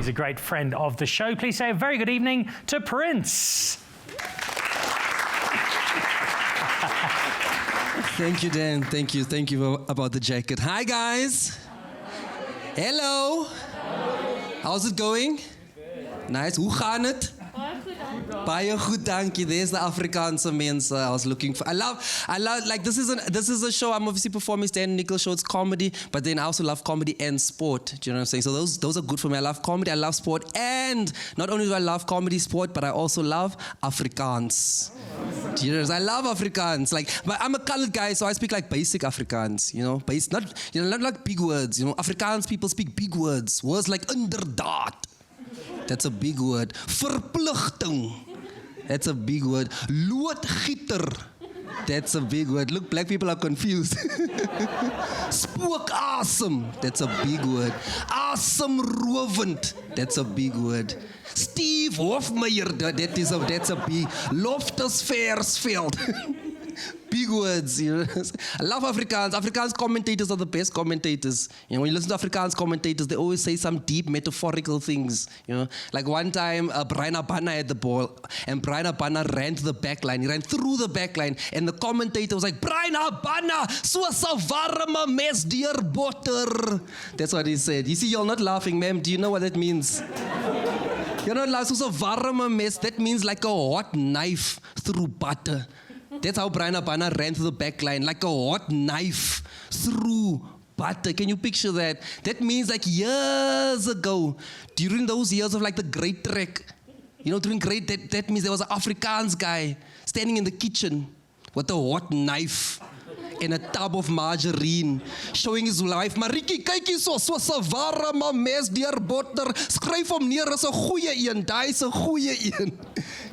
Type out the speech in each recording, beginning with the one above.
He's a great friend of the show. Please say a very good evening to Prins. Thank you, Dan. Thank you about the jacket. Hi, guys. Hello. How's it going? Nice. Hoe gaan het? Baie goed, dankie. There's the Afrikaanse mense I was looking for. I love, like, this is a show, I'm obviously performing Dan Nicholl Show, it's comedy, but then I also love comedy and sport. Do you know what I'm saying? So those are good for me. I love comedy, I love sport, and not only do I love comedy, sport, but I also love Afrikaans. Do you know? I love Afrikaans. Like, but I'm a colored guy, so I speak like basic Afrikaans, you know, not like big words, you know. Afrikaans people speak big words like inderdaad. That's a big word. Verpligting. That's a big word. Loodgieter. That's a big word. Look, black people are confused. Spookasem. That's a big word. Asemrowend. That's a big word. Steve Hofmeyer. That's a big. Loftus Versfeld. Big words, you know. I love Afrikaans. Afrikaans commentators are the best commentators. You know, when you listen to Afrikaans commentators, they always say some deep metaphorical things. You know, like one time, Brian Abana had the ball, and Brian Abana ran to the back line. He ran through the back line, and the commentator was like, "Brian Abana, soos 'n warme mes deur botter." That's what he said. You see, you're not laughing, ma'am. Do you know what that means? You're not laughing. Soos 'n warme mes. That means like a hot knife through butter. That's how Brian Abana ran through the back line, like a hot knife through butter. Can you picture that? That means like years ago, during those years of like the Great Trek, you know, that means there was an Afrikaans guy standing in the kitchen with a hot knife and a tub of margarine, showing his wife, "Marikie, kykie soos 'n warme mes deur botter. Skryf hom neer as 'n goeie een. Daai is 'n goeie een."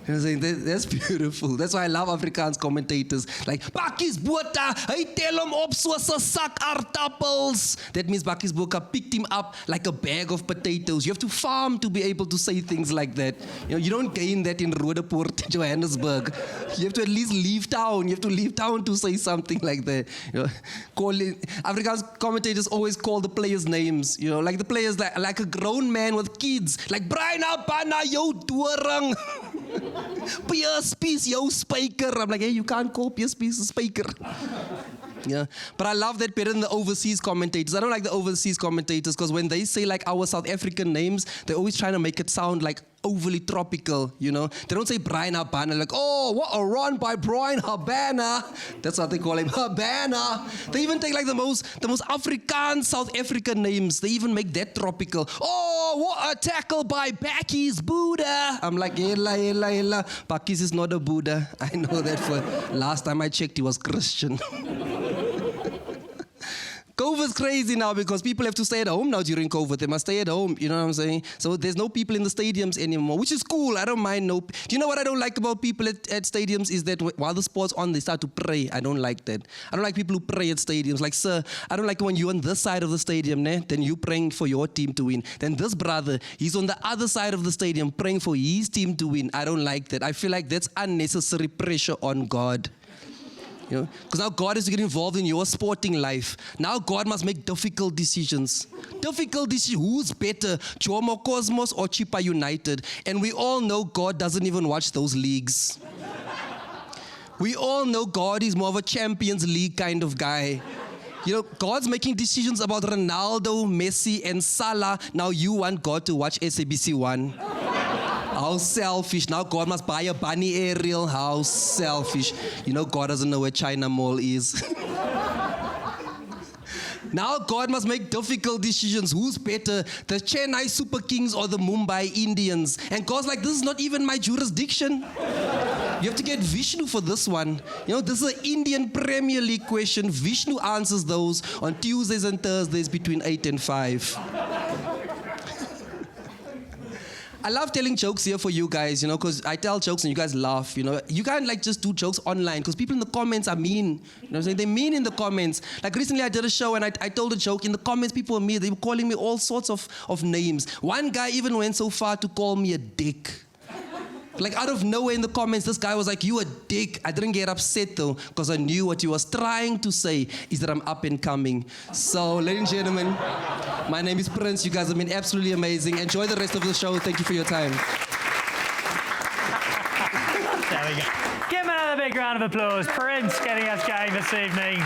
You know what I'm saying? That's beautiful. That's why I love Afrikaans commentators. Like, Bakkies Botha, hy tel hom op soos 'n sak aardappels. That means Bakkies Botha picked him up like a bag of potatoes. You have to farm to be able to say things like that. You know, you don't gain that in Roodepoort, Johannesburg. You have to at least leave town. You have to leave town to say something like that. You know, Afrikaans commentators always call the players' names. You know, like the players like a grown man with kids. Like, Brian Abana, jou doring. Pierspies, jou spyker. I'm like, hey, you can't call Pierspies a spiker. Yeah, but I love that better than the overseas commentators. I don't like the overseas commentators because when they say like our South African names, they're always trying to make it sound like overly tropical, you know. They don't say Brian Habana, like, oh, what a run by Brian Habana. That's what they call him, Habana. They even take like the most Afrikaans South African names. They even make that tropical. Oh, what a tackle by Bakkies Buddha. I'm like, hela. Bakkies is not a Buddha. I know that for last time I checked, he was Christian. COVID's crazy now because people have to stay at home now during COVID. They must stay at home, you know what I'm saying? So there's no people in the stadiums anymore, which is cool. I don't mind. Do you know what I don't like about people at stadiums is that while the sport's on, they start to pray. I don't like that. I don't like people who pray at stadiums. Like, sir, I don't like when you're on this side of the stadium, then you praying for your team to win. Then this brother, he's on the other side of the stadium praying for his team to win. I don't like that. I feel like that's unnecessary pressure on God. You know, because now God has to get involved in your sporting life. Now God must make difficult decisions. Who's better, Jomo Cosmos or Chippa United? And we all know God doesn't even watch those leagues. We all know God is more of a Champions League kind of guy. You know, God's making decisions about Ronaldo, Messi, and Salah. Now you want God to watch SABC 1. How selfish. Now God must buy a bunny aerial. How selfish. You know God doesn't know where China Mall is. Now God must make difficult decisions. Who's better, the Chennai Super Kings or the Mumbai Indians? And God's like, this is not even my jurisdiction. You have to get Vishnu for this one. You know, this is an Indian Premier League question. Vishnu answers those on Tuesdays and Thursdays between 8 and 5. I love telling jokes here for you guys, you know, because I tell jokes and you guys laugh, you know. You can't like just do jokes online because people in the comments are mean. You know what I'm saying? They're mean in the comments. Like recently I did a show and I told a joke. In the comments, people were mean. They were calling me all sorts of names. One guy even went so far to call me a dick. Like out of nowhere in the comments, this guy was like, "You a dick." I didn't get upset though, because I knew what he was trying to say is that I'm up and coming. So, ladies and gentlemen, my name is Prins. You guys have been absolutely amazing. Enjoy the rest of the show. Thank you for your time. There we go. Give him another big round of applause. Prins getting us going this evening.